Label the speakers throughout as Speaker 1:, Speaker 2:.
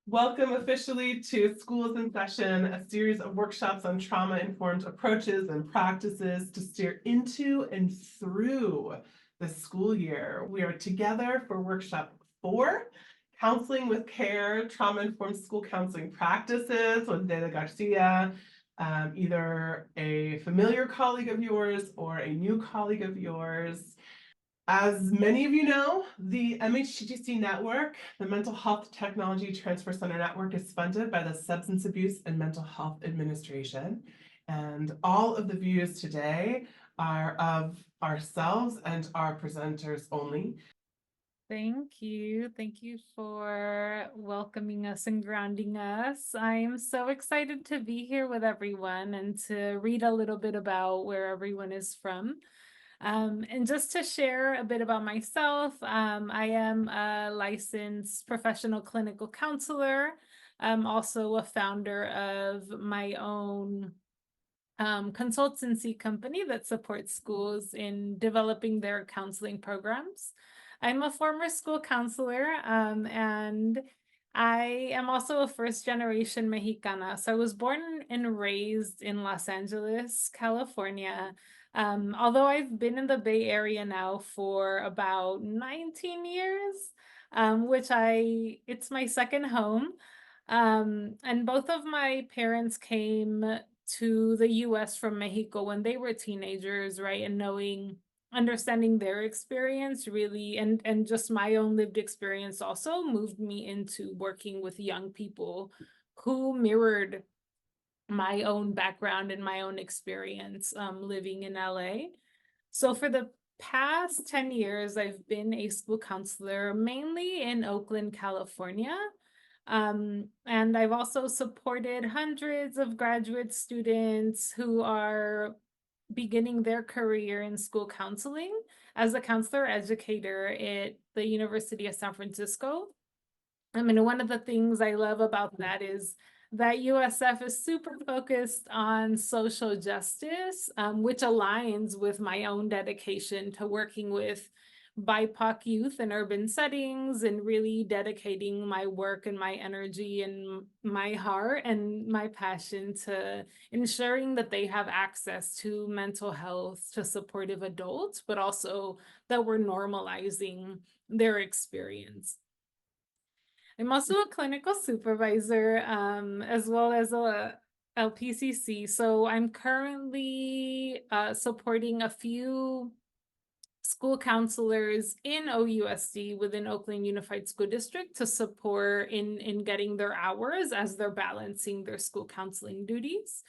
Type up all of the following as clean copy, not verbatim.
Speaker 1: Welcome officially to Schools in Session, a series of workshops on trauma-informed approaches and practices to steer into and through the school year. We are together for workshop 4, Counseling with Care, Trauma-Informed School Counseling Practices with Dela Garcia, either a familiar colleague of yours or a new colleague of yours. As many of you know, the MHTTC network, the Mental Health Technology Transfer Center network, is funded by the Substance Abuse and Mental Health Administration. And all of the views today are of ourselves and our presenters only.
Speaker 2: Thank you. Thank you for welcoming us and grounding us. I'm so excited to be here with everyone and to read a little bit about where everyone is from. And just to share a bit about myself, I am a licensed professional clinical counselor. I'm also a founder of my own consultancy company that supports schools in developing their counseling programs. I'm a former school counselor, and I am also a first generation Mexicana. So I was born and raised in Los Angeles, California. Although I've been in the Bay Area now for about 19 years, it's my second home. And both of my parents came to the US from Mexico when they were teenagers, right? And understanding their experience really and just my own lived experience also moved me into working with young people who mirrored my own background and my own experience living in LA. So for the past 10 years, I've been a school counselor mainly in Oakland, California. And I've also supported hundreds of graduate students who are beginning their career in school counseling as a counselor educator at the University of San Francisco. I mean, one of the things I love about that is that USF is super focused on social justice, which aligns with my own dedication to working with BIPOC youth in urban settings and really dedicating my work and my energy and my heart and my passion to ensuring that they have access to mental health, to supportive adults, but also that we're normalizing their experience. I'm also a clinical supervisor, as well as a LPCC. So I'm currently supporting a few school counselors in OUSD within Oakland Unified School District to support in getting their hours as they're balancing their school counseling duties.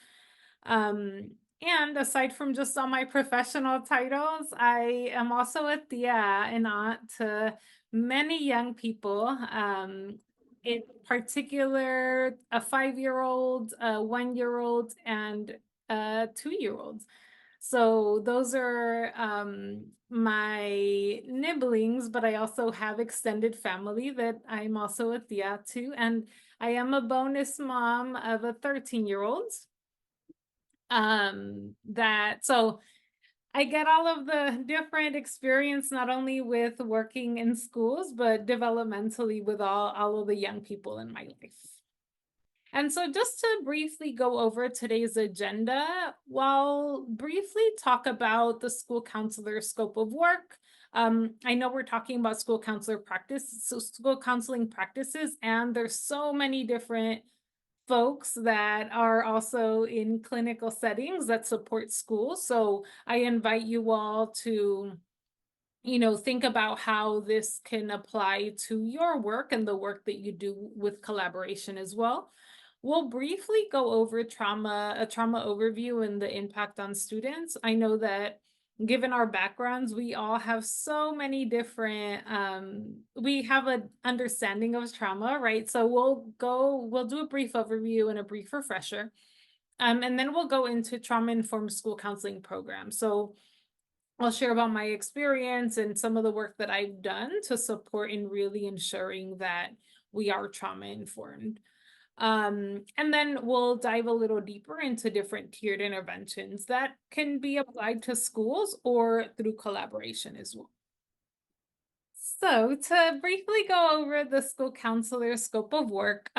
Speaker 2: And aside from just all my professional titles, I am also a tia, an aunt to many young people. In particular, a 5-year-old, a 1-year-old, and a 2-year-old. So those are my nibblings, but I also have extended family that I'm also a tia to. And I am a bonus mom of a 13-year-old. So I get all of the different experience, not only with working in schools, but developmentally with all of the young people in my life. And so just to briefly go over today's agenda, we'll briefly talk about the school counselor scope of work. I know we're talking about school counselor practice, so school counseling practices, and there's so many different folks that are also in clinical settings that support schools. So I invite you all to think about how this can apply to your work and the work that you do with collaboration as well. We'll briefly go over a trauma overview and the impact on students. I know that given our backgrounds, we all have so many different, we have an understanding of trauma, right? So we'll do a brief overview and a brief refresher. And then we'll go into trauma-informed school counseling programs. So I'll share about my experience and some of the work that I've done to support in really ensuring that we are trauma-informed. And then we'll dive a little deeper into different tiered interventions that can be applied to schools or through collaboration as well. So to briefly go over the school counselor's scope of work,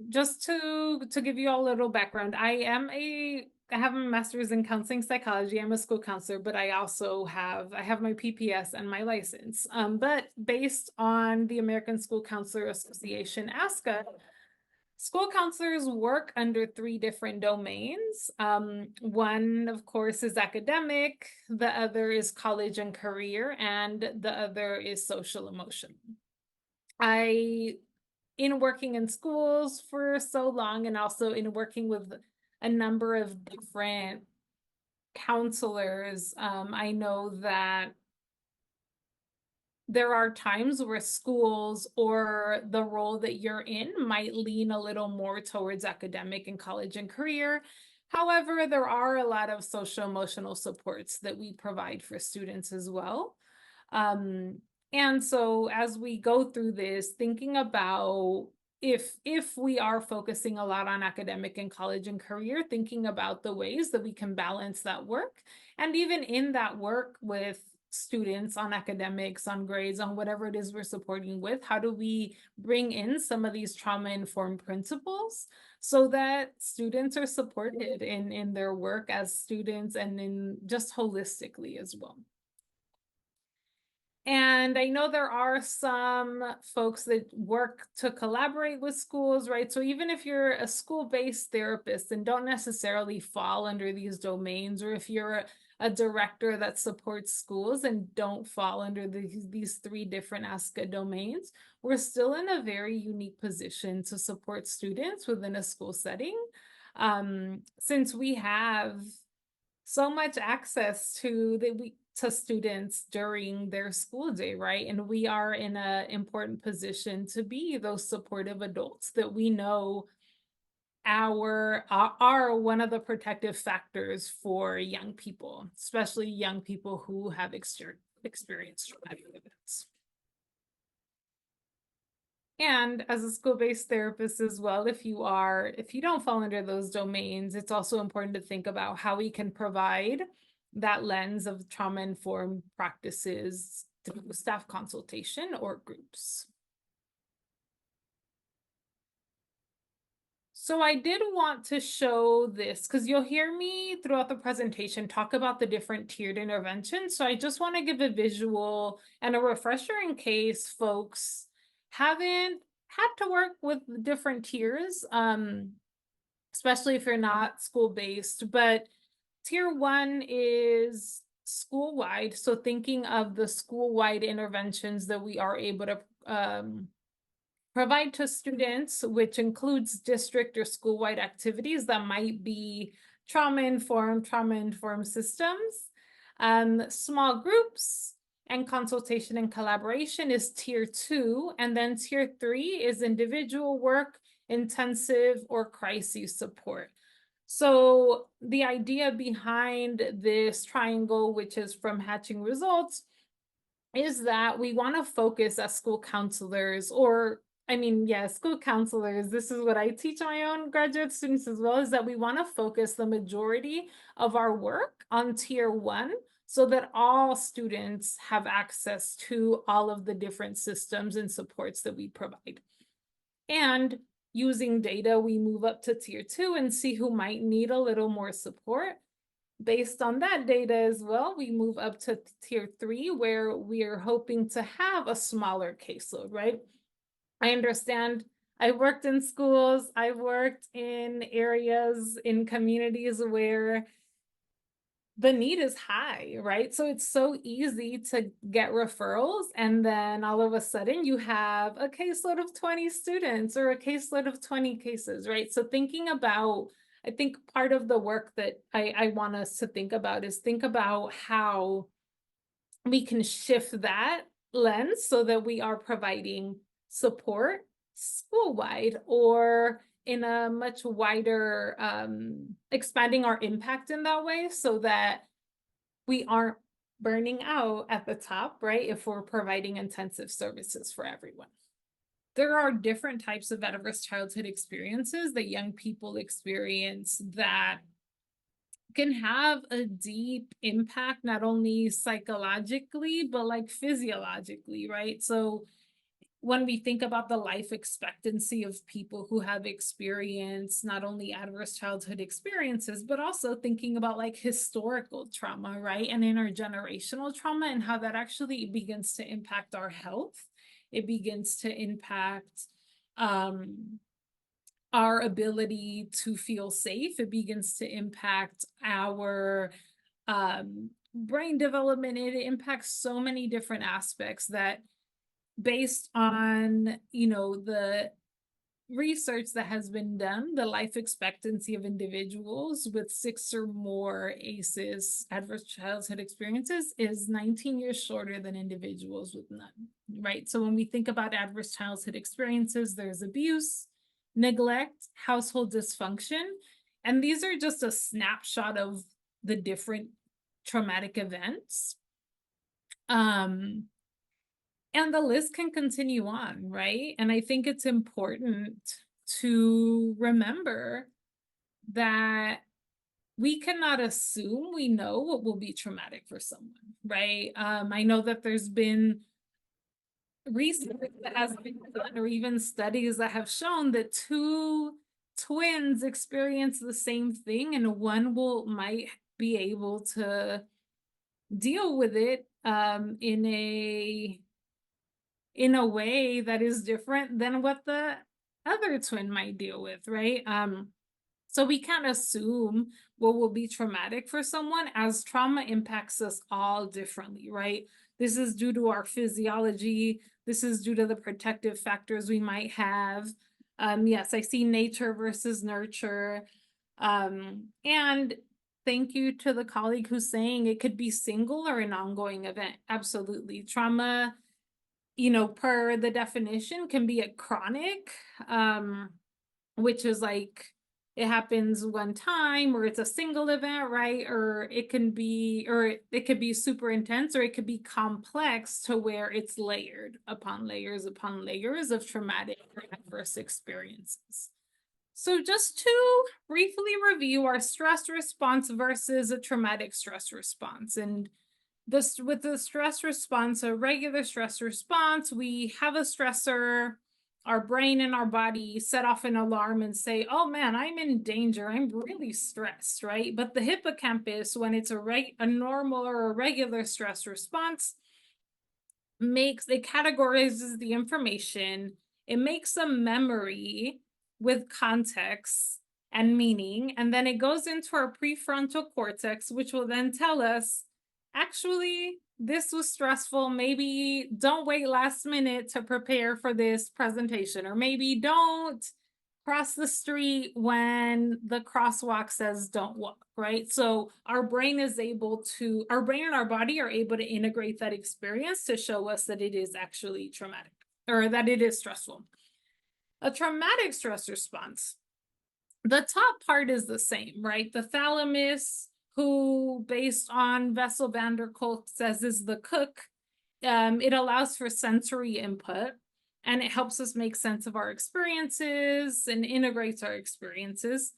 Speaker 2: just to give you all a little background, I have a master's in counseling psychology. I'm a school counselor, but I also have my PPS and my license. But based on the American School Counselor Association, ASCA, school counselors work under three different domains. One, of course, is academic, the other is college and career, and the other is social emotional. In working in schools for so long and also in working with a number of different counselors, I know that there are times where schools or the role that you're in might lean a little more towards academic and college and career. However, there are a lot of social emotional supports that we provide for students as well. And so as we go through this, thinking about if we are focusing a lot on academic and college and career, thinking about the ways that we can balance that work, and even in that work with students on academics, on grades, on whatever it is we're supporting with, how do we bring in some of these trauma-informed principles so that students are supported in their work as students and in just holistically as well. And I know there are some folks that work to collaborate with schools, right? So even if you're a school-based therapist and don't necessarily fall under these domains, or if you're a director that supports schools and don't fall under these three different ASCA domains, we're still in a very unique position to support students within a school setting. Since we have so much access to students during their school day, right? And we are in an important position to be those supportive adults that we know are one of the protective factors for young people, especially young people who have experienced traumatic events. And as a school-based therapist as well, if you don't fall under those domains, it's also important to think about how we can provide that lens of trauma-informed practices through staff consultation or groups. So I did want to show this because you'll hear me throughout the presentation talk about the different tiered interventions. So I just want to give a visual and a refresher in case folks haven't had to work with different tiers, especially if you're not school-based. But tier one is school-wide. So thinking of the school-wide interventions that we are able to provide to students, which includes district or school-wide activities that might be trauma-informed systems. Small groups and consultation and collaboration is tier two. And then tier three is individual work, intensive, or crisis support. So the idea behind this triangle, which is from Hatching Results, is that we want to focus as school counselors, school counselors, this is what I teach my own graduate students as well, is that we want to focus the majority of our work on tier one so that all students have access to all of the different systems and supports that we provide. And using data, we move up to tier two and see who might need a little more support. Based on that data as well, we move up to tier three, where we are hoping to have a smaller caseload, right? I understand I've worked in schools, I've worked in areas, in communities where the need is high, right? So it's so easy to get referrals, and then all of a sudden you have a caseload of 20 students or a caseload of 20 cases, right? So thinking about, I think part of the work that I want us to think about is think about how we can shift that lens so that we are providing support school-wide or in a much wider, expanding our impact in that way so that we aren't burning out at the top, right? If we're providing intensive services for everyone. There are different types of adverse childhood experiences that young people experience that can have a deep impact, not only psychologically, but like physiologically, right? So when we think about the life expectancy of people who have experienced not only adverse childhood experiences, but also thinking about like historical trauma, right? And intergenerational trauma and how that actually begins to impact our health. It begins to impact um, our ability to feel safe. It begins to impact our brain development. It impacts so many different aspects that, based on the research that has been done, the life expectancy of individuals with 6 or more ACEs, adverse childhood experiences, is 19 years shorter than individuals with none, right? So when we think about adverse childhood experiences, there's abuse, neglect, household dysfunction, and these are just a snapshot of the different traumatic events. And the list can continue on, right? And I think it's important to remember that we cannot assume we know what will be traumatic for someone, right? I know that there's been research that has been done, or even studies that have shown that two twins experience the same thing, and one might be able to deal with it in a way that is different than what the other twin might deal with, right? So we can't assume what will be traumatic for someone, as trauma impacts us all differently, right? This is due to our physiology. This is due to the protective factors we might have. Yes, I see nature versus nurture. And thank you to the colleague who's saying it could be single or an ongoing event. Absolutely. Trauma, per the definition, can be a chronic, which is like it happens one time, or it's a single event, right? Or it could be super intense, or it could be complex to where it's layered upon layers of traumatic or adverse experiences. So just to briefly review our stress response versus a traumatic stress response. And with the stress response, a regular stress response, we have a stressor, our brain and our body set off an alarm and say, oh man, I'm in danger, I'm really stressed, right? But the hippocampus, when it's a normal or a regular stress response, it categorizes the information, it makes a memory with context and meaning, and then it goes into our prefrontal cortex, which will then tell us, actually, this was stressful. Maybe don't wait last minute to prepare for this presentation, or maybe don't cross the street when the crosswalk says don't walk, right? So our brain and our body are able to integrate that experience to show us that it is actually traumatic, or that it is stressful. A traumatic stress response, the top part is the same, right? The thalamus, who, based on Bessel van der Kolk, says is the cook. It allows for sensory input, and it helps us make sense of our experiences and integrates our experiences.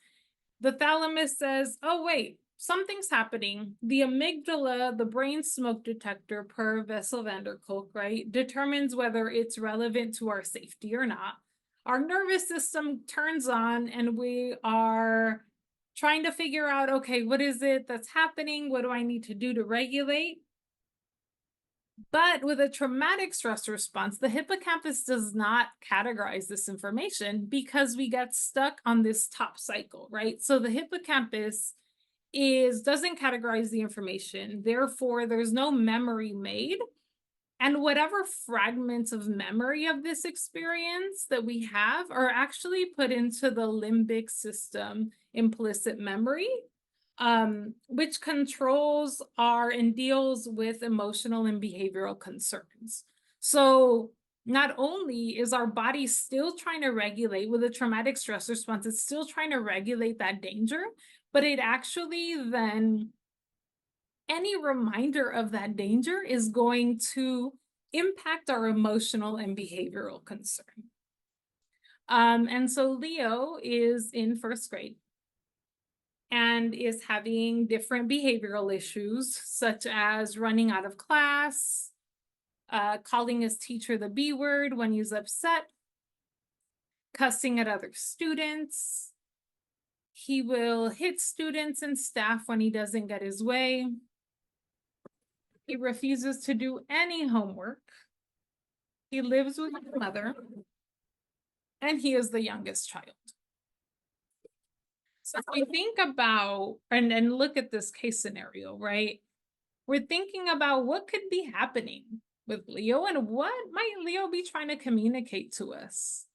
Speaker 2: The thalamus says, oh, wait, something's happening. The amygdala, the brain smoke detector, per Bessel van der Kolk, right, determines whether it's relevant to our safety or not. Our nervous system turns on, and we are trying to figure out, okay, what is it that's happening? What do I need to do to regulate? But with a traumatic stress response, the hippocampus does not categorize this information because we get stuck on this top cycle, right? So the hippocampus doesn't categorize the information. Therefore, there's no memory made. And whatever fragments of memory of this experience that we have are actually put into the limbic system implicit memory, which controls and deals with emotional and behavioral concerns. So not only is our body still trying to regulate with a traumatic stress response, it's still trying to regulate that danger, but it actually then, any reminder of that danger is going to impact our emotional and behavioral concern. And so Leo is in first grade. and is having different behavioral issues, such as running out of class, calling his teacher the B word when he's upset, cussing at other students. He will hit students and staff when he doesn't get his way. He refuses to do any homework. He lives with his mother, and he is the youngest child. So if we think about and look at this case scenario, right? We're thinking about what could be happening with Leo and what might Leo be trying to communicate to us.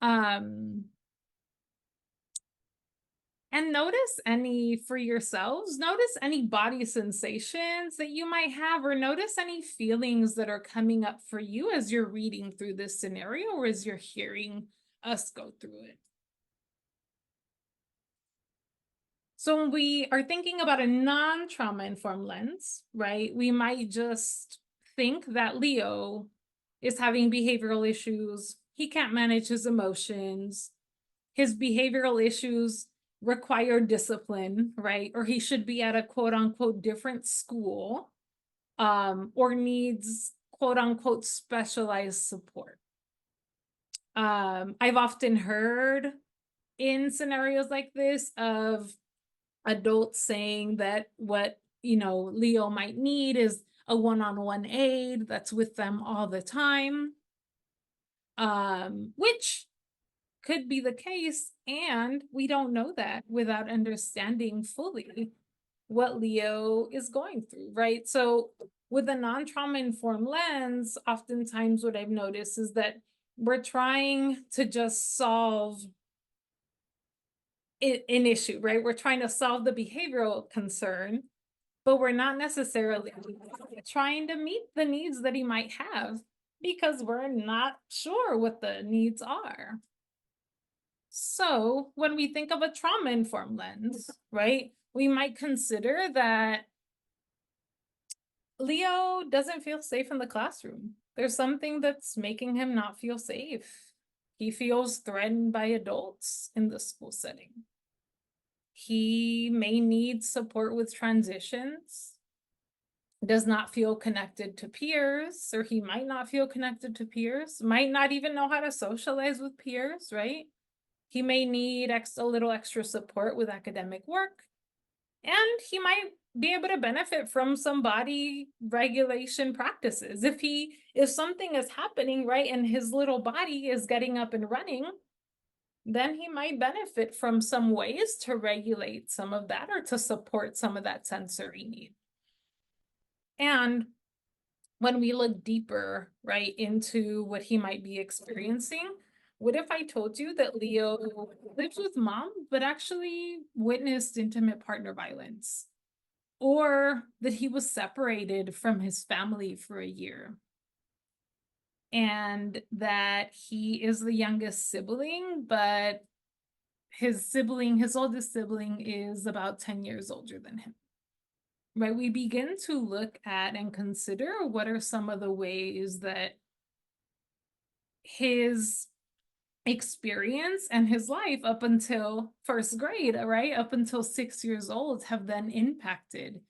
Speaker 2: And notice for yourselves, notice any body sensations that you might have, or notice any feelings that are coming up for you as you're reading through this scenario or as you're hearing us go through it. So when we are thinking about a non-trauma informed lens, right, we might just think that Leo is having behavioral issues. He can't manage his emotions. His behavioral issues require discipline, right? Or he should be at a quote unquote different school, or needs quote unquote specialized support. I've often heard in scenarios like this of adults saying that what Leo might need is a one-on-one aide that's with them all the time, which could be the case, and we don't know that without understanding fully what Leo is going through, right? So with a non-trauma informed lens, oftentimes what I've noticed is that we're trying to just solve an issue, right? We're trying to solve the behavioral concern, but we're not necessarily trying to meet the needs that he might have because we're not sure what the needs are. So when we think of a trauma-informed lens, right, we might consider that Leo doesn't feel safe in the classroom. There's something that's making him not feel safe. He feels threatened by adults in the school setting. He may need support with transitions, does not feel connected to peers, or he might not feel connected to peers, might not even know how to socialize with peers, right? He may need a little extra support with academic work, and he might be able to benefit from some body regulation practices. If something is happening, right, and his little body is getting up and running, then he might benefit from some ways to regulate some of that or to support some of that sensory need. And when we look deeper, right, into what he might be experiencing, what if I told you that Leo lives with mom, but actually witnessed intimate partner violence? Or that he was separated from his family for a year? And that he is the youngest sibling, but his oldest sibling is about 10 years older than him. Right? We begin to look at and consider what are some of the ways that his experience and his life up until first grade, right, up until 6 years old, have then impacted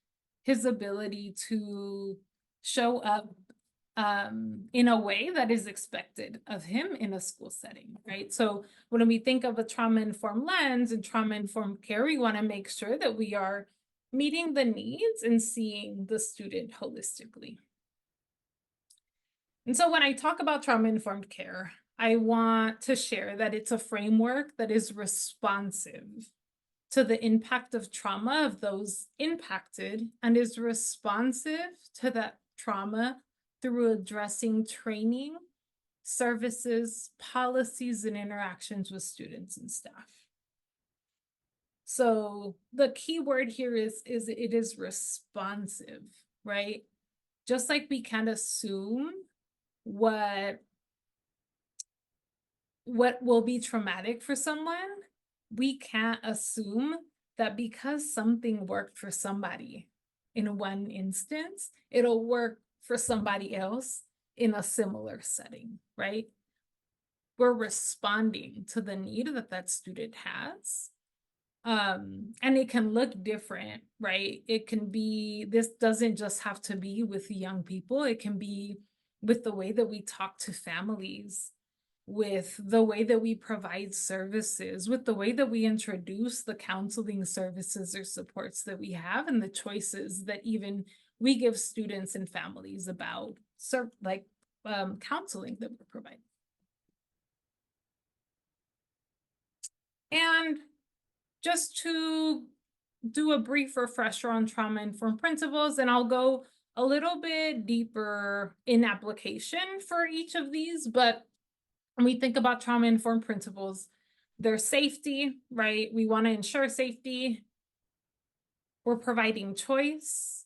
Speaker 2: his ability to show up in a way that is expected of him in a school setting, right? So when we think of a trauma-informed lens and trauma-informed care, we want to make sure that we are meeting the needs and seeing the student holistically. And so when I talk about trauma-informed care, I want to share that it's a framework that is responsive to the impact of trauma of those impacted and is responsive to that trauma through addressing training, services, policies, and interactions with students and staff. So the key word here is it is responsive, right? Just like we can't assume what will be traumatic for someone, we can't assume that because something worked for somebody in one instance, it'll work for somebody else in a similar setting, right? We're responding to the need that student has. And it can look different, right? It can be, this doesn't just have to be with young people, it can be with the way that we talk to families, with the way that we provide services, with the way that we introduce the counseling services or supports that we have, and the choices that even we give students and families about counseling that we're providing. And just to do a brief refresher on trauma-informed principles, and I'll go a little bit deeper in application for each of these, but when we think about trauma-informed principles, there's safety, right? We want to ensure safety. We're providing choice.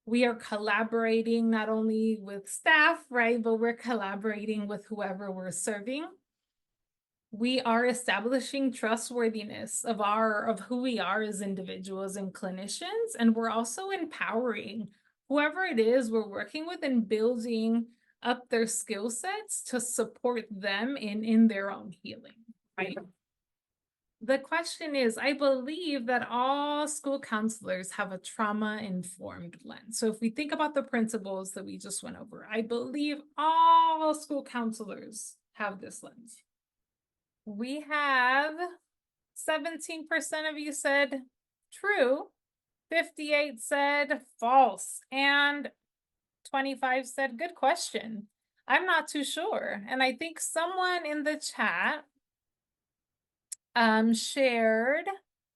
Speaker 2: We are collaborating not only with staff, right, but we're collaborating with whoever we're serving. We are establishing trustworthiness of who we are as individuals and clinicians, and we're also empowering whoever it is we're working with and building up their skill sets to support them in their own healing, right? The question is, I believe that all school counselors have a trauma-informed lens. So if we think about the principles that we just went over, I believe all school counselors have this lens. We have 17% of you said true, 58 said false, and 25 said good question. I'm not too sure. And I think someone in the chat shared,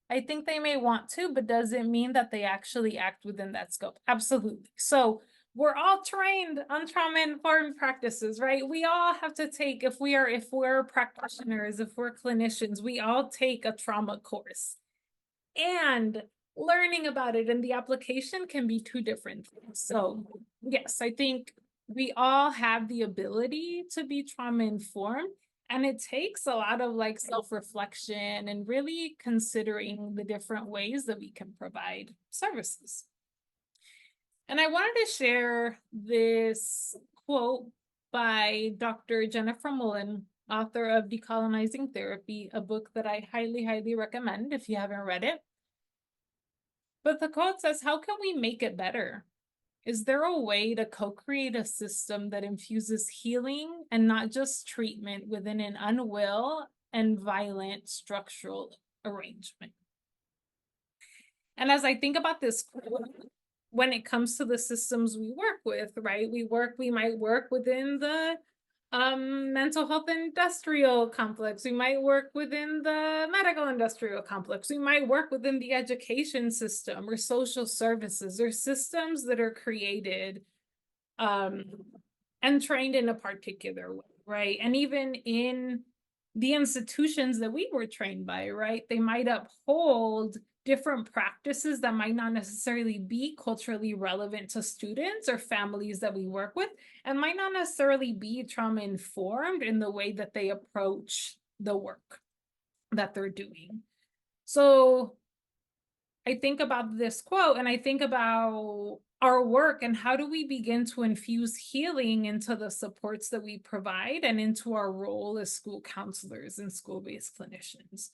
Speaker 2: I think they may want to, but does it mean that they actually act within that scope? Absolutely. So we're all trained on trauma-informed practices, right? We all have to take, if we're practitioners, if we're clinicians, we all take a trauma course. And learning about it and the application can be two different things. So yes, I think we all have the ability to be trauma-informed, and it takes a lot of like self-reflection and really considering the different ways that we can provide services. And I wanted to share this quote by Dr. Jennifer Mullen, author of Decolonizing Therapy, a book that I highly, highly recommend if you haven't read it. But the quote says, how can we make it better? Is there a way to co-create a system that infuses healing and not just treatment within an unwell and violent structural arrangement? And as I think about this, when it comes to the systems we work with, right? We might work within the mental health industrial complex. We might work within the medical industrial complex. We might work within the education system or social services or systems that are created and trained in a particular way, right? And even in the institutions that we were trained by, right? They might uphold different practices that might not necessarily be culturally relevant to students or families that we work with, and might not necessarily be trauma-informed in the way that they approach the work that they're doing. So I think about this quote and I think about our work and how do we begin to infuse healing into the supports that we provide and into our role as school counselors and school-based clinicians.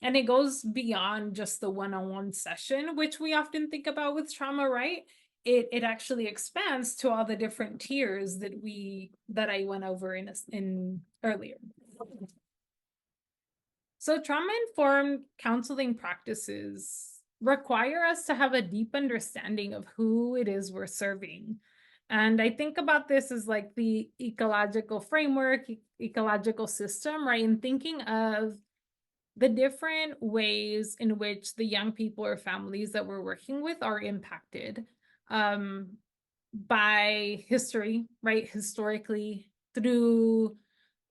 Speaker 2: And it goes beyond just the one-on-one session, which we often think about with trauma, right? It actually expands to all the different tiers that I went over in earlier. So trauma-informed counseling practices require us to have a deep understanding of who it is we're serving. And I think about this as like the ecological framework, ecological system, right? And thinking of the different ways in which the young people or families that we're working with are impacted by history, right? Historically, through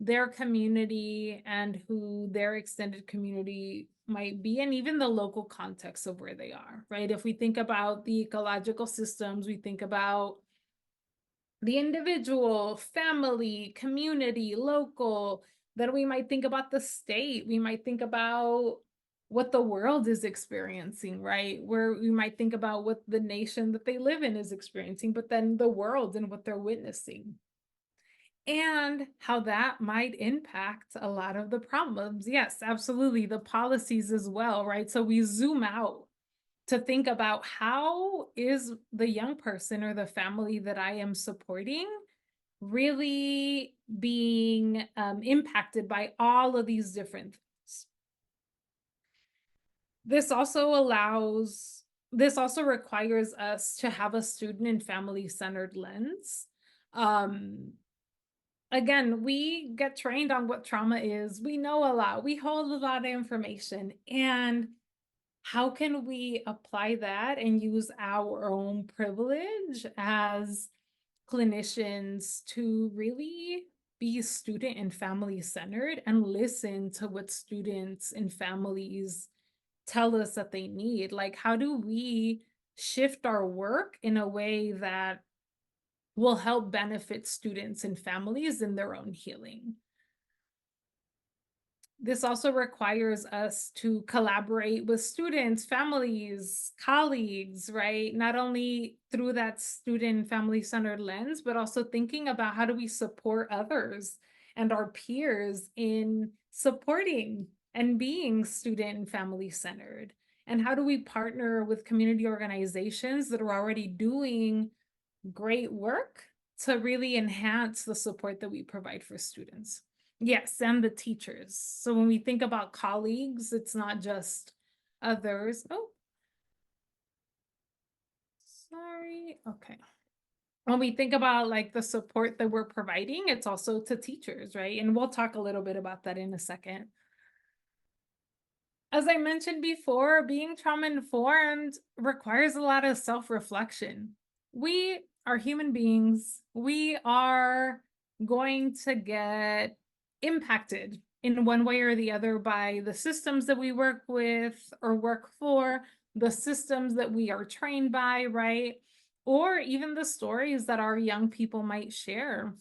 Speaker 2: their community and who their extended community might be, and even the local context of where they are, right? If we think about the ecological systems, we think about the individual, family, community, local, then we might think about the state, we might think about what the world is experiencing, right? Where we might think about what the nation that they live in is experiencing, but then the world and what they're witnessing. and how that might impact a lot of the problems. Yes, absolutely. The policies as well, right? So we zoom out to think about how is the young person or the family that I am supporting really being impacted by all of these different things. This also allows, this also requires us to have a student and family centered lens. Um, Again, we get trained on what trauma is. We know a lot. We hold a lot of information. And how can we apply that and use our own privilege as clinicians to really be student and family centered and listen to what students and families tell us that they need? Like, how do we shift our work in a way that will help benefit students and families in their own healing? This also requires us to collaborate with students, families, colleagues, right? Not only through that student family centered lens, but also thinking about how do we support others and our peers in supporting and being student and family centered. And how do we partner with community organizations that are already doing great work to really enhance the support that we provide for students? Yes, and the teachers. So when we think about colleagues, it's not just others. Oh, sorry. Okay. When we think about like the support that we're providing, it's also to teachers, right? And we'll talk a little bit about that in a second. As I mentioned before, being trauma informed requires a lot of self reflection. We are human beings. We are going to get impacted in one way or the other by the systems that we work with or work for, the systems that we are trained by, right? Or even the stories that our young people might share.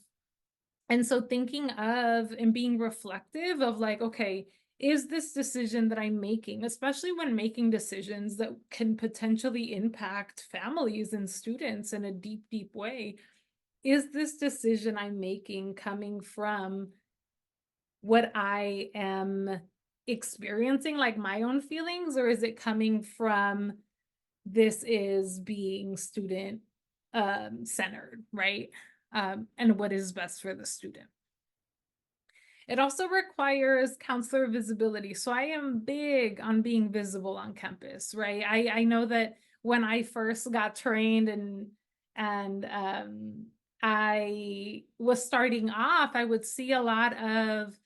Speaker 2: And so thinking of and being reflective of like, okay, is this decision that I'm making, especially when making decisions that can potentially impact families and students in a deep, deep way, is this decision I'm making coming from what I am experiencing, like my own feelings, or is it coming from this is being student centered, right? And what is best for the student. It also requires counselor visibility. So I am big on being visible on campus, right? I know that when I first got trained and I was starting off, I would see a lot of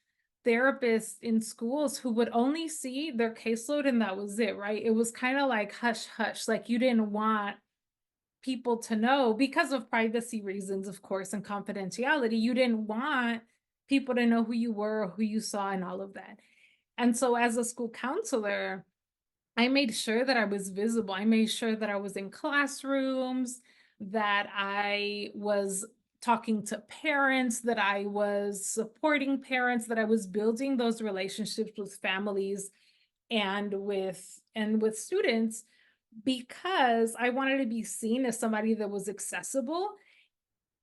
Speaker 2: therapists in schools who would only see their caseload and that was it, right? It was kind of like hush hush, like you didn't want people to know because of privacy reasons, of course, and confidentiality. You didn't want people to know who you were, who you saw, and all of that. And so, as a school counselor, I made sure that I was visible. I made sure that I was in classrooms, that I was talking to parents, that I was supporting parents, that I was building those relationships with families and with students because I wanted to be seen as somebody that was accessible.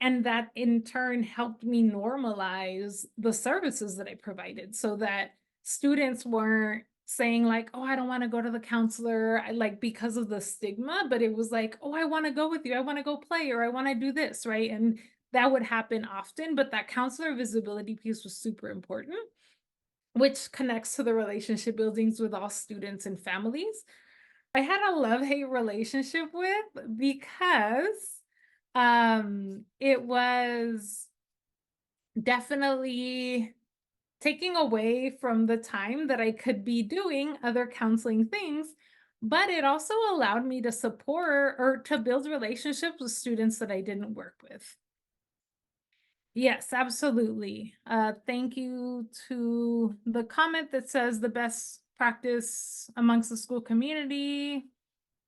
Speaker 2: And that in turn helped me normalize the services that I provided so that students weren't saying like, oh, I don't want to go to the counselor, like because of the stigma, but it was like, oh, I want to go with you. I want to go play or I want to do this, right? And that would happen often, but that counselor visibility piece was super important, which connects to the relationship buildings with all students and families. I had a love-hate relationship with because it was definitely taking away from the time that I could be doing other counseling things, but it also allowed me to support or to build relationships with students that I didn't work with. Yes, absolutely. Thank you to the comment that says the best practice amongst the school community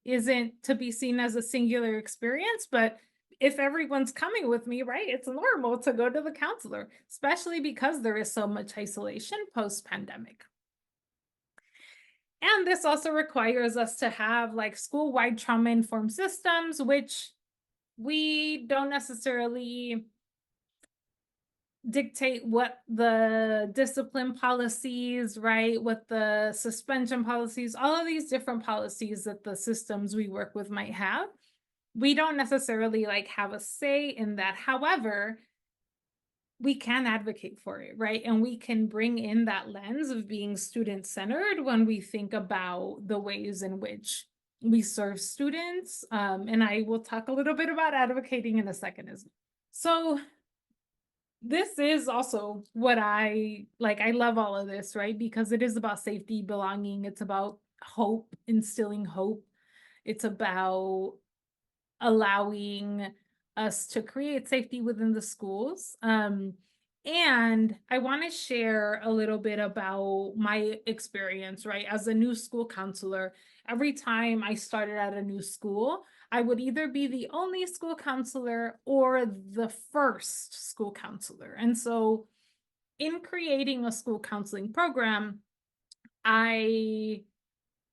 Speaker 2: isn't to be seen as a singular experience, but if everyone's coming with me, right, it's normal to go to the counselor, especially because there is so much isolation post-pandemic. And this also requires us to have like school-wide trauma-informed systems, which we don't necessarily dictate what the discipline policies, right? What the suspension policies, all of these different policies that the systems we work with might have. We don't necessarily like have a say in that. However, we can advocate for it, right? And we can bring in that lens of being student centered when we think about the ways in which we serve students. And I will talk a little bit about advocating in a second as well. So, this is also what I like. I love all of this, right? Because it is about safety, belonging, it's about hope, instilling hope, it's about allowing us to create safety within the schools. And I want to share a little bit about my experience, right? As a new school counselor, every time I started at a new school, I would either be the only school counselor or the first school counselor. And so, in creating a school counseling program, I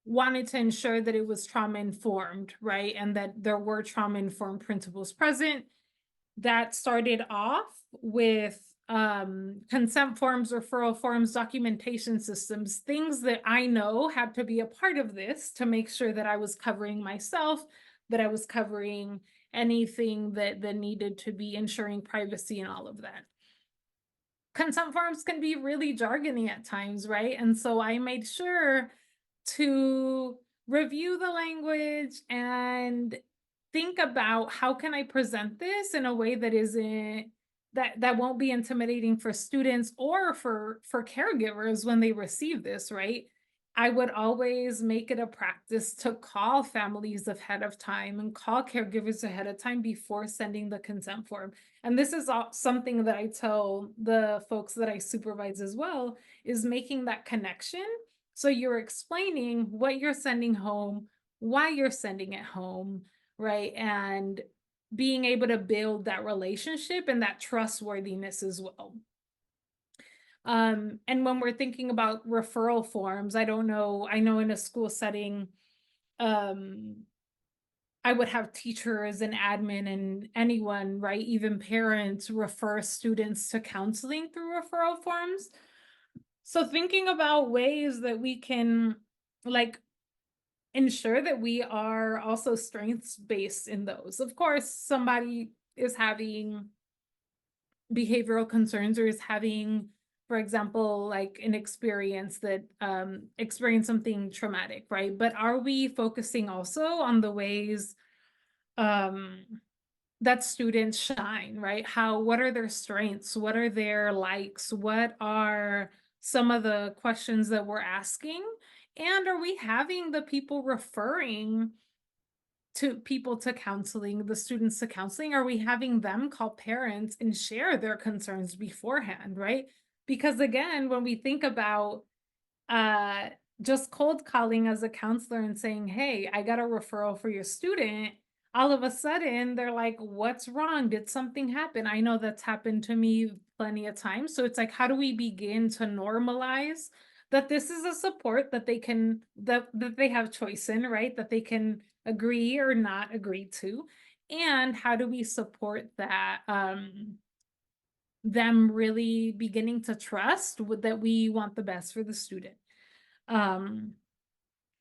Speaker 2: wanted to ensure that it was trauma informed, right? And that there were trauma informed principals present. That started off with consent forms, referral forms, documentation systems, things that I know had to be a part of this to make sure that I was covering myself, that I was covering anything that needed to be ensuring privacy and all of that. Consent forms can be really jargony at times, right? And so I made sure to review the language and think about how can I present this in a way that isn't that won't be intimidating for students or for caregivers when they receive this, right? I would always make it a practice to call families ahead of time and call caregivers ahead of time before sending the consent form. And this is something that I tell the folks that I supervise as well, is making that connection. So you're explaining what you're sending home, why you're sending it home, right? And being able to build that relationship and that trustworthiness as well. And when we're thinking about referral forms, I don't know, I know in a school setting, um, I would have teachers and admin and anyone, right? Even parents refer students to counseling through referral forms. So thinking about ways that we can like ensure that we are also strengths based in those. Of course, somebody is having behavioral concerns or is having, for example, like an experience that experience something traumatic, right? But are we focusing also on the ways um that students shine, right? What are their strengths? What are their likes? What are some of the questions that we're asking? And are we having the people referring to people to counseling, the students to counseling? Are we having them call parents and share their concerns beforehand, right? Because again, when we think about uh just cold calling as a counselor and saying, "Hey, I got a referral for your student," all of a sudden they're like, "What's wrong? Did something happen?" I know that's happened to me plenty of times. So it's like, how do we begin to normalize that this is a support that they can that they have choice in, right? That they can agree or not agree to. And how do we support that them really beginning to trust that we want the best for the student? Um,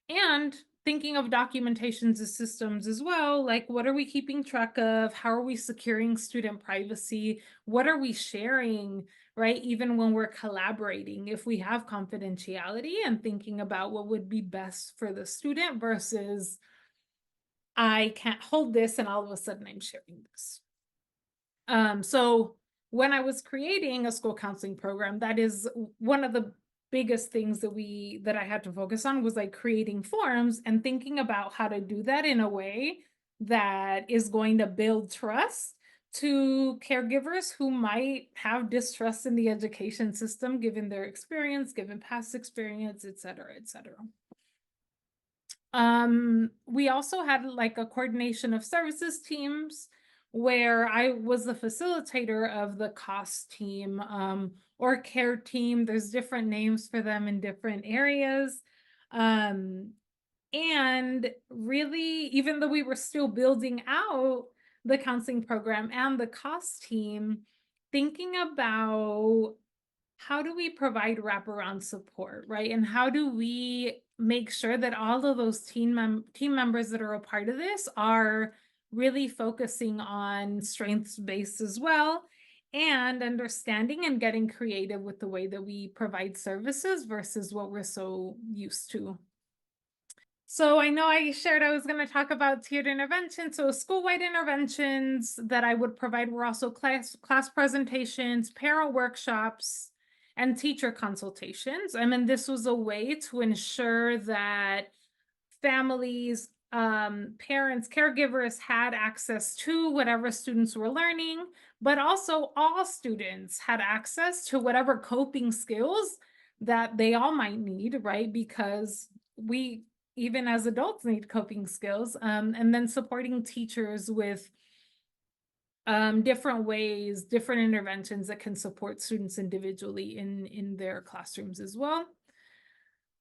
Speaker 2: and thinking of documentations as systems as well, like what are we keeping track of? How are we securing student privacy? What are we sharing, right? Even when we're collaborating, if we have confidentiality and thinking about what would be best for the student versus I can't hold this and all of a sudden I'm sharing this. So when I was creating a school counseling program, that is one of the biggest things that I had to focus on was like creating forms and thinking about how to do that in a way that is going to build trust to caregivers who might have distrust in the education system given their experience, given past experience, et cetera, et cetera. We also had like a coordination of services teams where I was the facilitator of the cost team, or care team. There's different names for them in different areas. Um, and really, even though we were still building out the counseling program and the cost team, thinking about how do we provide wraparound support, right? And how do we make sure that all of those team members that are a part of this are really focusing on strengths based as well, and understanding and getting creative with the way that we provide services versus what we're so used to. So I know I shared I was going to talk about tiered interventions. So school-wide interventions that I would provide were also class presentations, parent workshops, and teacher consultations. I mean, this was a way to ensure that families, parents, caregivers had access to whatever students were learning, but also all students had access to whatever coping skills that they all might need, right? Because we, even as adults, need coping skills. And then supporting teachers with different ways, different interventions that can support students individually in their classrooms as well.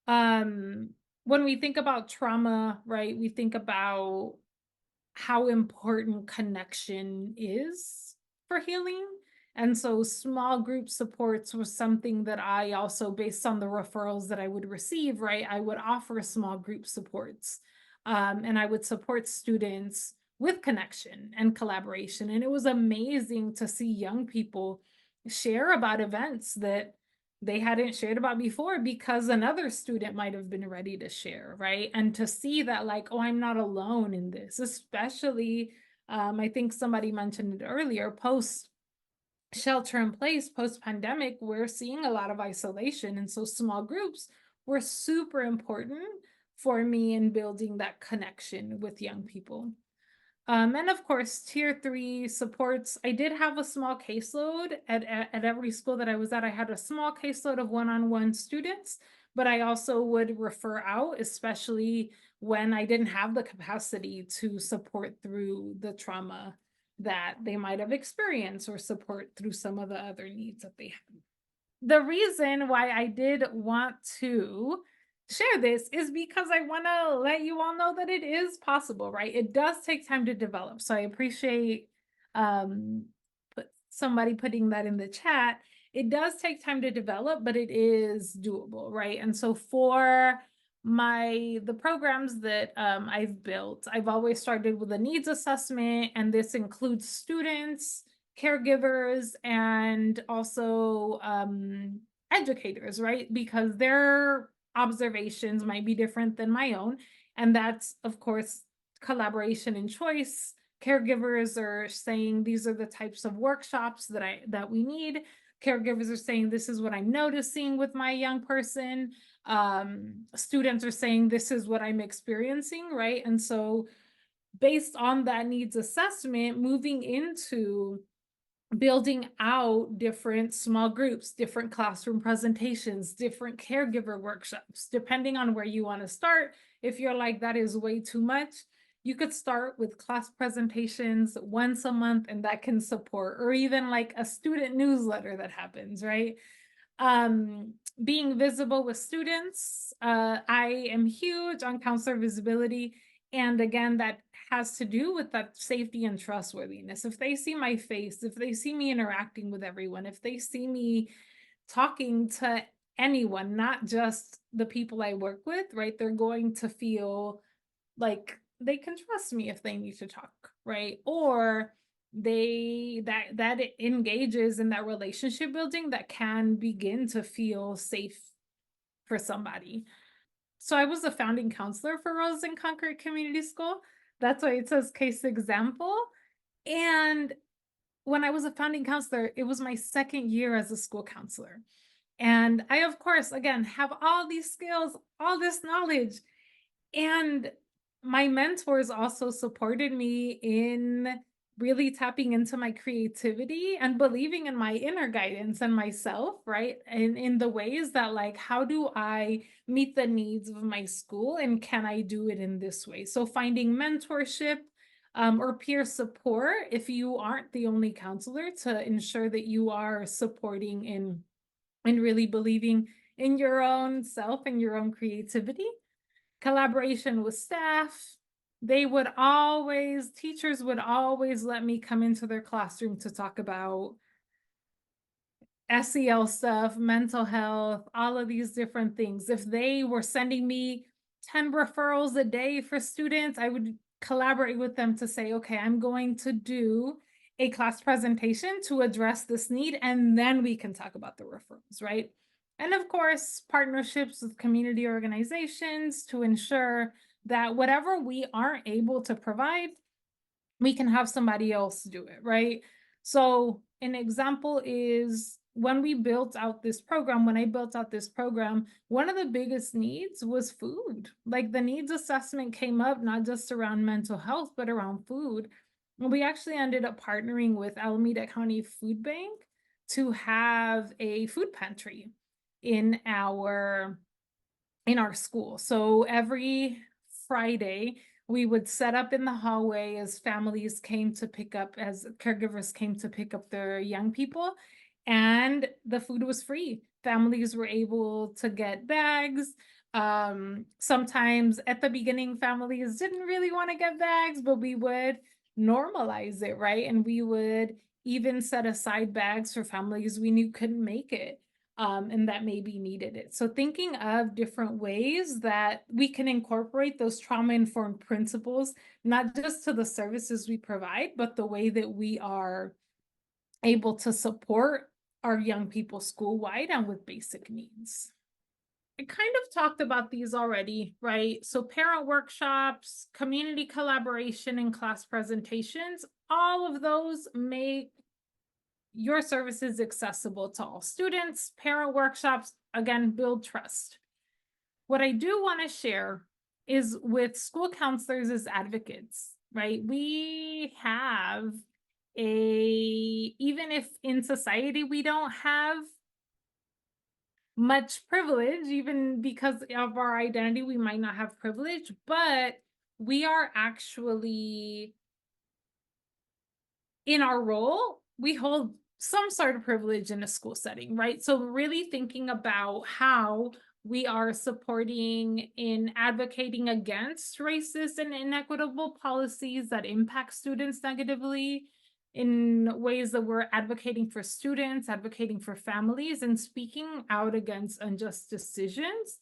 Speaker 2: When we think about trauma, right, we think about how important connection is for healing. And so small group supports was something that I also, based on the referrals that I would receive, right, I would offer small group supports. And I would support students with connection and collaboration. And it was amazing to see young people share about events that they hadn't shared about before because another student might have been ready to share, right? And to see that, like, oh, I'm not alone in this, especially, I think somebody mentioned it earlier, post shelter in place, post pandemic, we're seeing a lot of isolation. And so small groups were super important for me in building that connection with young people. And of course, tier three supports. I did have a small caseload at every school that I was at. I had a small caseload of one-on-one students, but I also would refer out, especially when I didn't have the capacity to support through the trauma that they might have experienced or support through some of the other needs that they had. The reason why I did want to share this is because I want to let you all know that it is possible, right? It does take time to develop. So I appreciate um somebody putting that in the chat. It does take time to develop, but it is doable, right? And so for the programs that I've built, I've always started with a needs assessment, and this includes students, caregivers, and also educators, right? Because their observations might be different than my own. And that's, of course, collaboration and choice. Caregivers are saying these are the types of workshops that we need. Caregivers are saying this is what I'm noticing with my young person. Students are saying this is what I'm experiencing, right? And so based on that needs assessment, moving into building out different small groups, different classroom presentations, different caregiver workshops, depending on where you want to start. If you're like, that is way too much, you could start with class presentations once a month, and that can support, or even like a student newsletter that happens, right? Being visible with students. I am huge on counselor visibility. And again, that has to do with that safety and trustworthiness. If they see my face, if they see me interacting with everyone, if they see me talking to anyone, not just the people I work with, right? They're going to feel like they can trust me if they need to talk, right? Or that it engages in that relationship building that can begin to feel safe for somebody. So I was a founding counselor for Rose and Concord Community School. That's why it says case example. And when I was a founding counselor, it was my second year as a school counselor. And I, of course, again, have all these skills, all this knowledge. And my mentors also supported me in really tapping into my creativity and believing in my inner guidance and myself, right? And in the ways that, like, how do I meet the needs of my school, and can I do it in this way? So finding mentorship or peer support if you aren't the only counselor, to ensure that you are supporting and really believing in your own self and your own creativity. Collaboration with staff. Teachers would always let me come into their classroom to talk about SEL stuff, mental health, all of these different things. If they were sending me 10 referrals a day for students, I would collaborate with them to say, okay, I'm going to do a class presentation to address this need, and then we can talk about the referrals, right? And of course, partnerships with community organizations to ensure that whatever we aren't able to provide, we can have somebody else do it, right? So an example is when we built out this program, when I built out this program, one of the biggest needs was food. Like the needs assessment came up not just around mental health, but around food. And we actually ended up partnering with Alameda County Food Bank to have a food pantry in our school. So every Friday, we would set up in the hallway as families came to pick up, as caregivers came to pick up their young people, and the food was free. Families were able to get bags. Sometimes at the beginning, families didn't really want to get bags, but we would normalize it, right? And we would even set aside bags for families we knew couldn't make it, and that maybe needed it. So thinking of different ways that we can incorporate those trauma-informed principles, not just to the services we provide, but the way that we are able to support our young people school-wide and with basic needs. I kind of talked about these already, right? So parent workshops, community collaboration, and class presentations, all of those make your services accessible to all students. Parent workshops, again, build trust. What I do want to share is with school counselors as advocates, right? We have even if in society we don't have much privilege, even because of our identity, we might not have privilege, but we are actually, in our role, we hold some sort of privilege in a school setting, right? So really thinking about how we are supporting in advocating against racist and inequitable policies that impact students negatively, in ways that we're advocating for students, advocating for families, and speaking out against unjust decisions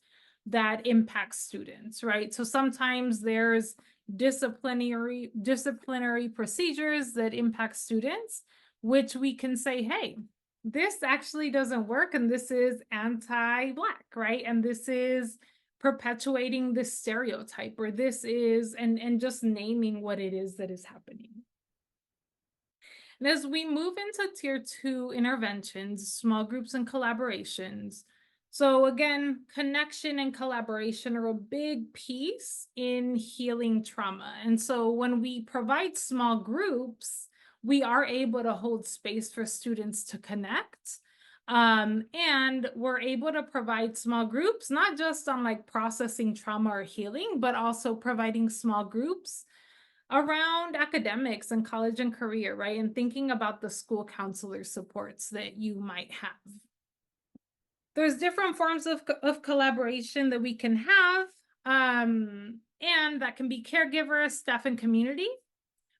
Speaker 2: that impact students, right? So sometimes there's disciplinary procedures that impact students, which we can say, hey, this actually doesn't work, and this is anti-Black, right? And this is perpetuating this stereotype, or this is, and just naming what it is that is happening. And as we move into tier 2 interventions, small groups and collaborations, so again, connection and collaboration are a big piece in healing trauma. And so when we provide small groups, we are able to hold space for students to connect. And we're able to provide small groups, not just on like processing trauma or healing, but also providing small groups around academics and college and career, right? And thinking about the school counselor supports that you might have. There's different forms of collaboration that we can have, and that can be caregivers, staff, and community.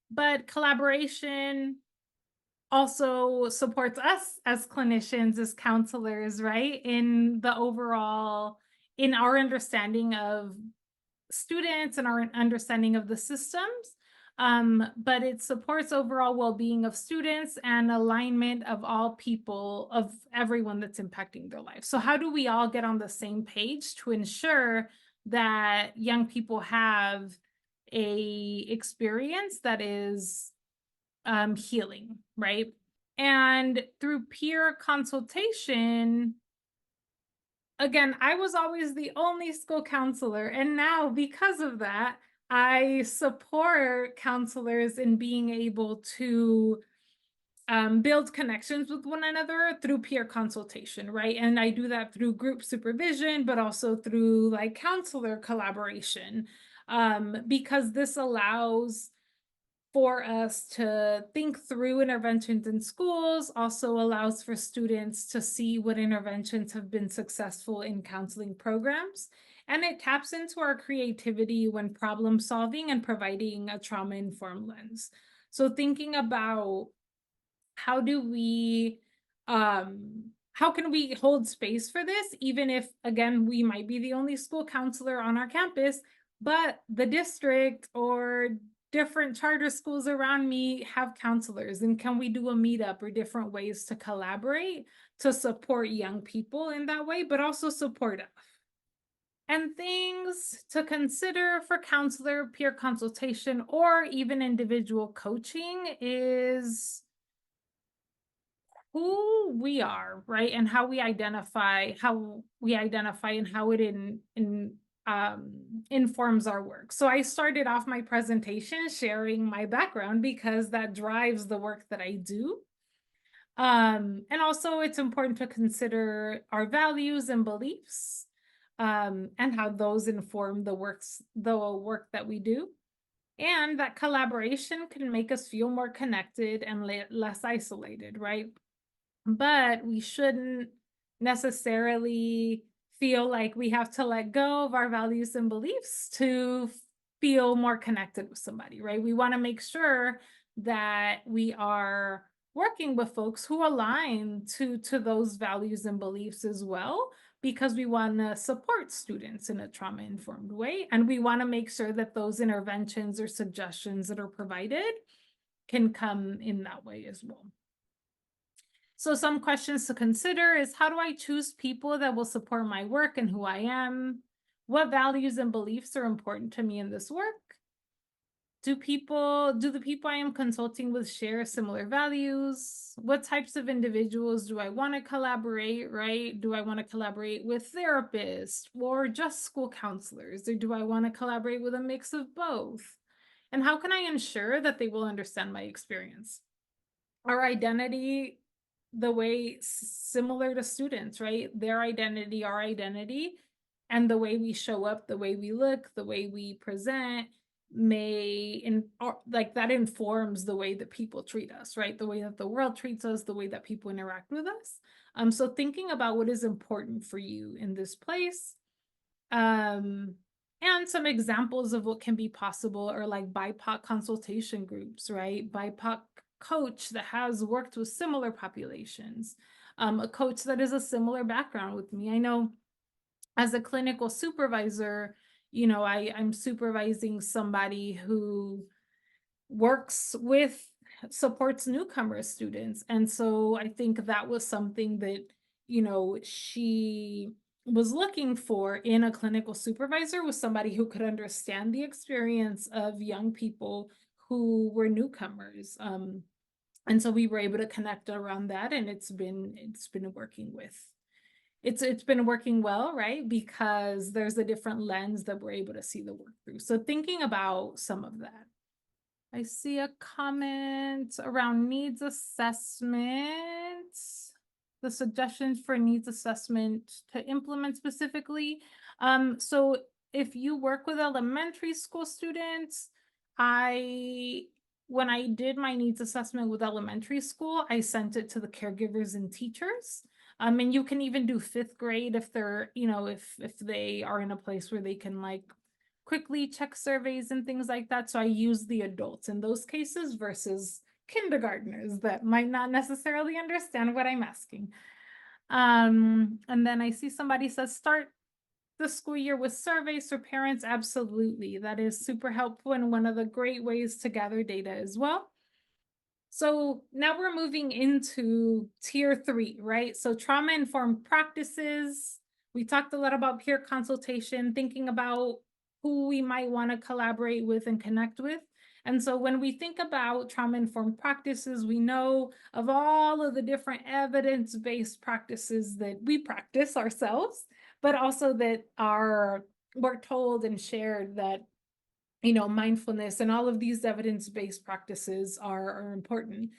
Speaker 2: But collaboration also supports us as clinicians, as counselors, right? In the overall, in our understanding of students and our understanding of the systems. But it supports overall well-being of students and alignment of all people, of everyone that's impacting their life. So how do we all get on the same page to ensure that young people have a experience that is healing, right? And through peer consultation, again, I was always the only school counselor, and now because of that, I support counselors in being able to build connections with one another through peer consultation, right? And I do that through group supervision, but also through like counselor collaboration, because this allows for us to think through interventions in schools, also allows for students to see what interventions have been successful in counseling programs. And it taps into our creativity when problem solving and providing a trauma-informed lens. So thinking about how do we how can we hold space for this, even if, again, we might be the only school counselor on our campus, but the district or different charter schools around me have counselors, and can we do a meetup or different ways to collaborate to support young people in that way, but also support us? And things to consider for counselor peer consultation or even individual coaching is who we are, right? And how we identify and how it informs our work. So I started off my presentation sharing my background because that drives the work that I do. And also it's important to consider our values and beliefs, and how those inform the work that we do. And that collaboration can make us feel more connected and less isolated, right? But we shouldn't necessarily feel like we have to let go of our values and beliefs to feel more connected with somebody, right? We want to make sure that we are working with folks who align to those values and beliefs as well, because we want to support students in a trauma informed way, and we want to make sure that those interventions or suggestions that are provided can come in that way as well. So some questions to consider is, how do I choose people that will support my work and who I am? What values and beliefs are important to me in this work? Do the people I am consulting with share similar values? What types of individuals do I want to collaborate, right? Do I want to collaborate with therapists or just school counselors? Or do I want to collaborate with a mix of both? And how can I ensure that they will understand my experience? Our identity, the way similar to students, right? Their identity, our identity, and the way we show up, the way we look, the way we present like that informs the way that people treat us, right? The way that the world treats us, the way that people interact with us. So thinking about what is important for you in this place. And some examples of what can be possible are like BIPOC consultation groups, right? BIPOC coach that has worked with similar populations, a coach that is a similar background with me. I know as a clinical supervisor, I'm supervising somebody who supports newcomer students. And so I think that was something that, she was looking for in a clinical supervisor, was somebody who could understand the experience of young people who were newcomers. And so we were able to connect around that, and it's been working well, right? Because there's a different lens that we're able to see the work through. So thinking about some of that. I see a comment around needs assessment, the suggestions for needs assessment to implement specifically. So if you work with elementary school students, when I did my needs assessment with elementary school, I sent it to the caregivers and teachers. And you can even do fifth grade if they're, if they are in a place where they can like quickly check surveys and things like that. So I use the adults in those cases versus kindergartners that might not necessarily understand what I'm asking. And then I see somebody says, start the school year with surveys for parents. Absolutely. That is super helpful and one of the great ways to gather data as well. So now we're moving into tier 3, right? So trauma-informed practices. We talked a lot about peer consultation, thinking about who we might want to collaborate with and connect with. And so when we think about trauma-informed practices, we know of all of the different evidence-based practices that we practice ourselves, but also that we're told and shared that mindfulness and all of these evidence-based practices are important.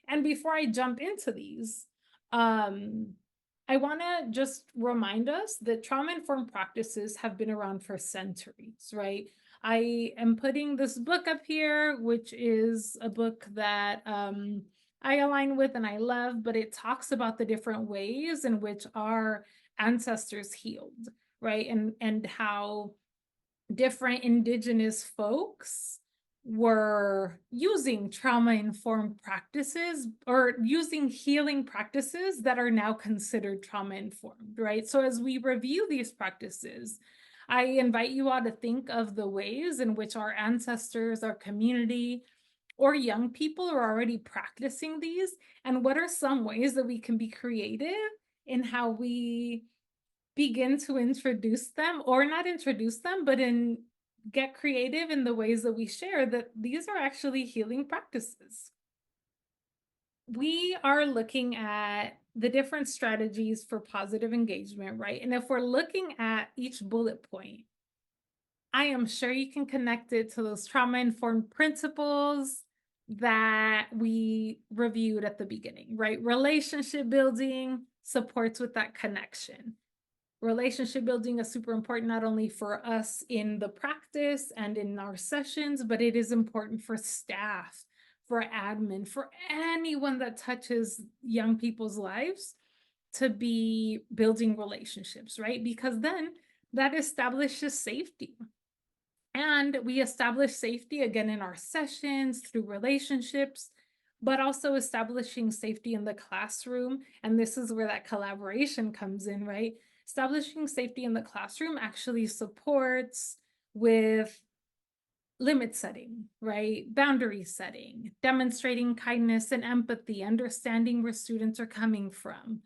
Speaker 2: And before I jump into these, I want to just remind us that trauma-informed practices have been around for centuries, right? I am putting this book up here, which is a book that I align with and I love, but it talks about the different ways in which our ancestors healed, right? And how different indigenous folks were using trauma-informed practices or using healing practices that are now considered trauma-informed, right? So as we review these practices, I invite you all to think of the ways in which our ancestors, our community, or young people are already practicing these, and what are some ways that we can be creative in how we begin to introduce them, or not introduce them, but in get creative in the ways that we share that these are actually healing practices. We are looking at the different strategies for positive engagement, right? And if we're looking at each bullet point, I am sure you can connect it to those trauma-informed principles that we reviewed at the beginning, right? Relationship building supports with that connection. Relationship building is super important, not only for us in the practice and in our sessions, but it is important for staff, for admin, for anyone that touches young people's lives to be building relationships, right? Because then that establishes safety. And we establish safety again in our sessions through relationships, but also establishing safety in the classroom. And this is where that collaboration comes in, right? Establishing safety in the classroom actually supports with limit setting, right? Boundary setting, demonstrating kindness and empathy, understanding where students are coming from.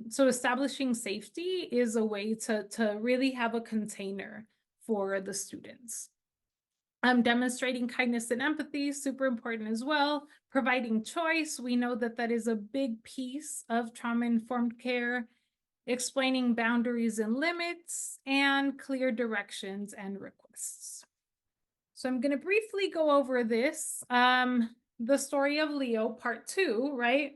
Speaker 2: So establishing safety is a way to really have a container for the students. Demonstrating kindness and empathy, super important as well. Providing choice, we know that that is a big piece of trauma-informed care. Explaining boundaries and limits, and clear directions and requests. So I'm going to briefly go over this. The story of Leo, part 2, right?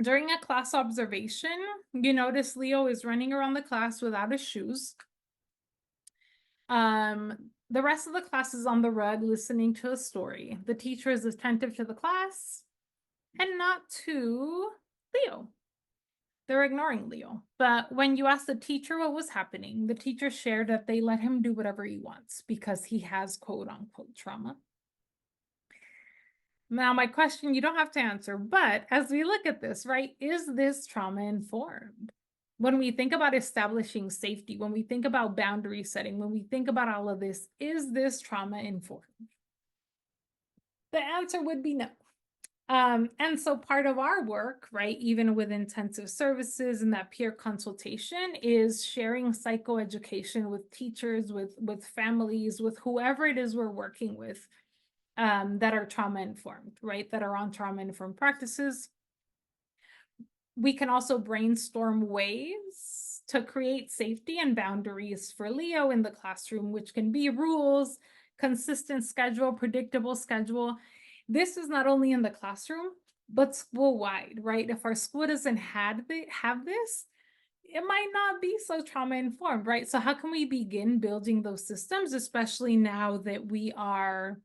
Speaker 2: During a class observation, you notice Leo is running around the class without his shoes. The rest of the class is on the rug listening to a story. The teacher is attentive to the class and not to Leo. They're ignoring Leo. But when you ask the teacher what was happening, the teacher shared that they let him do whatever he wants because he has quote unquote trauma. Now, my question you don't have to answer, but as we look at this, right, is this trauma informed? When we think about establishing safety, when we think about boundary setting, when we think about all of this, is this trauma informed? The answer would be no. And so part of our work, right, even with intensive services and that peer consultation, is sharing psychoeducation with teachers, with families, with whoever it is we're working with, that are trauma informed, right, that are on trauma informed practices. We can also brainstorm ways to create safety and boundaries for Leo in the classroom, which can be rules, consistent schedule, predictable schedule. This is not only in the classroom, but school-wide, right? If our school doesn't have this, it might not be so trauma-informed, right? So how can we begin building those systems, especially now that we are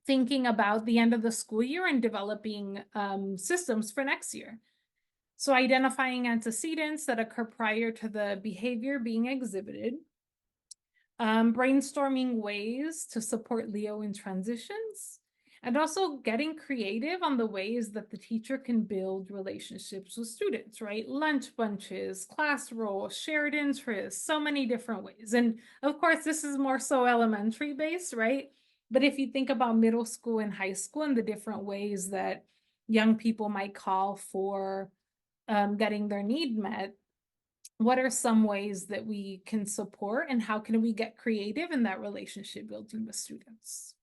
Speaker 2: thinking about the end of the school year and developing systems for next year? So identifying antecedents that occur prior to the behavior being exhibited, brainstorming ways to support Leo in transitions, and also getting creative on the ways that the teacher can build relationships with students, right? Lunch bunches, class roles, shared interests, so many different ways. And of course, this is more so elementary based, right? But if you think about middle school and high school and the different ways that young people might call for getting their need met, what are some ways that we can support and how can we get creative in that relationship building with students?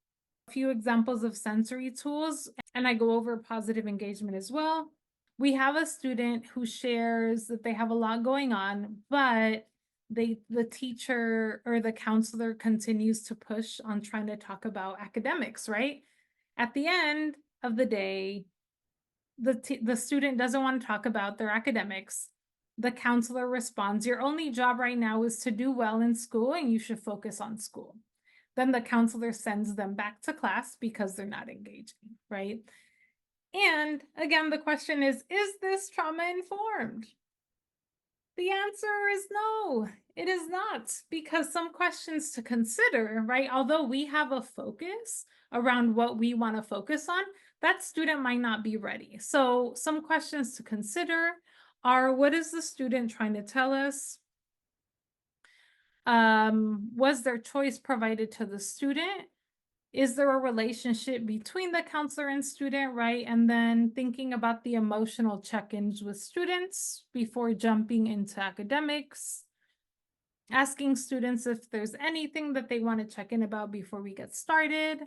Speaker 2: A few examples of sensory tools, and I go over positive engagement as well. We have a student who shares that they have a lot going on, but the teacher or the counselor continues to push on trying to talk about academics, right? At the end of the day, the student doesn't want to talk about their academics. The counselor responds, your only job right now is to do well in school and you should focus on school. Then the counselor sends them back to class because they're not engaging, right? And again, the question is this trauma informed? The answer is no, it is not, because some questions to consider, right? Although we have a focus around what we want to focus on, that student might not be ready. So, some questions to consider are, what is the student trying to tell us? Was their choice provided to the student? Is there a relationship between the counselor and student, right? And then thinking about the emotional check-ins with students before jumping into academics, asking students if there's anything that they want to check in about before we get started,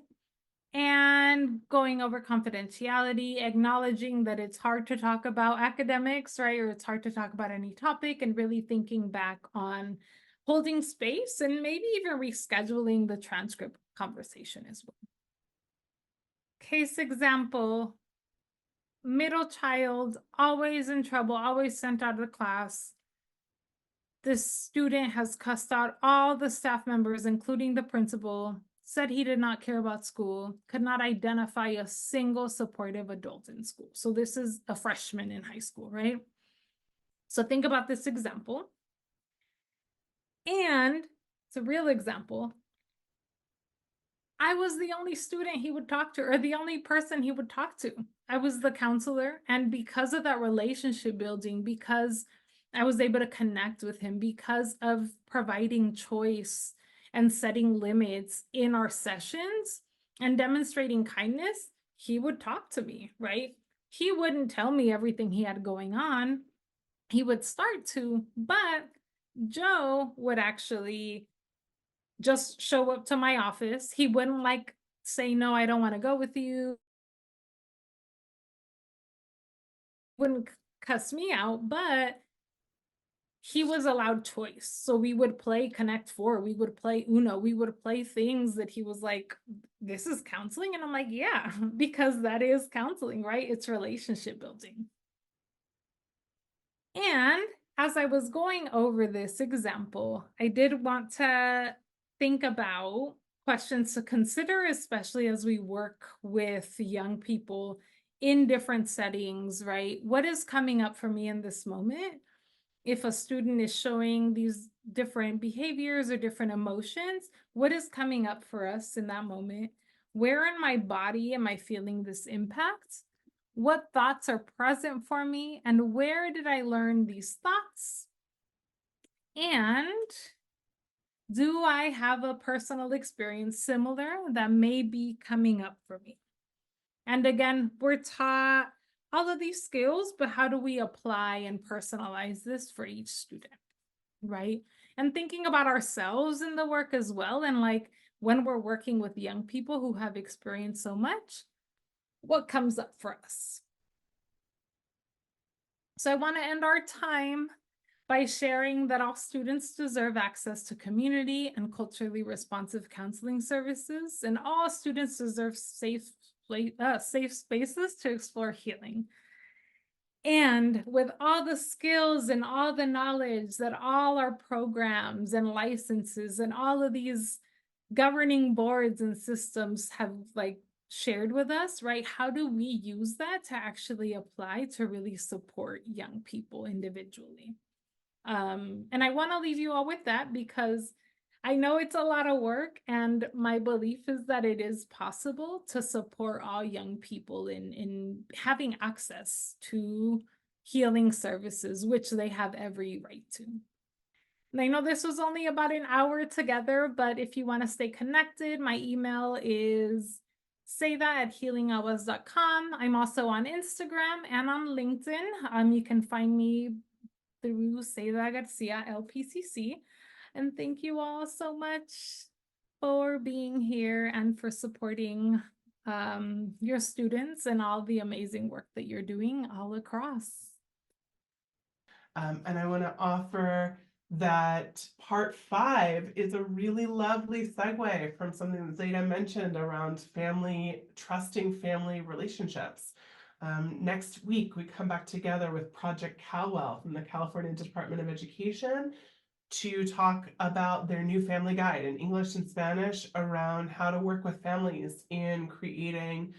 Speaker 2: and going over confidentiality, acknowledging that it's hard to talk about academics, right? Or it's hard to talk about any topic, and really thinking back on holding space and maybe even rescheduling the transcript conversation as well. Case example, middle child, always in trouble, always sent out of the class. This student has cussed out all the staff members, including the principal, said he did not care about school, could not identify a single supportive adult in school. So this is a freshman in high school, right? So think about this example. And it's a real example. I was the only student he would talk to, or the only person he would talk to. I was the counselor. And because of that relationship building, because I was able to connect with him, because of providing choice and setting limits in our sessions and demonstrating kindness, he would talk to me, right? He wouldn't tell me everything he had going on. He would start to, but Joe would actually just show up to my office. He wouldn't like say, no, I don't want to go with you. Wouldn't cuss me out, but he was allowed choice. So we would play Connect Four, we would play Uno, we would play things that he was like, this is counseling. And I'm like, yeah, because that is counseling, right? It's relationship building. And as I was going over this example, I did want to think about questions to consider, especially as we work with young people in different settings, right? What is coming up for me in this moment? If a student is showing these different behaviors or different emotions, what is coming up for us in that moment? Where in my body am I feeling this impact? What thoughts are present for me? And where did I learn these thoughts? And do I have a personal experience similar that may be coming up for me? And again, we're taught all of these skills, but how do we apply and personalize this for each student, right? And thinking about ourselves in the work as well. And like when we're working with young people who have experienced so much, what comes up for us? So I want to end our time by sharing that all students deserve access to community and culturally responsive counseling services, and all students deserve safe spaces to explore healing. And with all the skills and all the knowledge that all our programs and licenses and all of these governing boards and systems have like shared with us, right? How do we use that to actually apply to really support young people individually? And I want to leave you all with that because I know it's a lot of work, and my belief is that it is possible to support all young people in having access to healing services, which they have every right to. And I know this was only about an hour together, but if you want to stay connected, my email is saythat@healingawas.com. I'm also on Instagram and on LinkedIn. You can find me through Sayda Garcia LPCC. And thank you all so much for being here and for supporting your students and all the amazing work that you're doing all across.
Speaker 1: And I want to offer that part 5 is a really lovely segue from something that Zeta mentioned around trusting family relationships. Next week, we come back together with Project Calwell from the California Department of Education to talk about their new family guide in English and Spanish around how to work with families in creating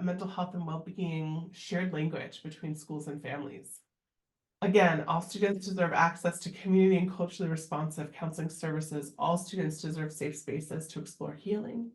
Speaker 1: mental health and well-being shared language between schools and families. Again, all students deserve access to community and culturally responsive counseling services. All students deserve safe spaces to explore healing,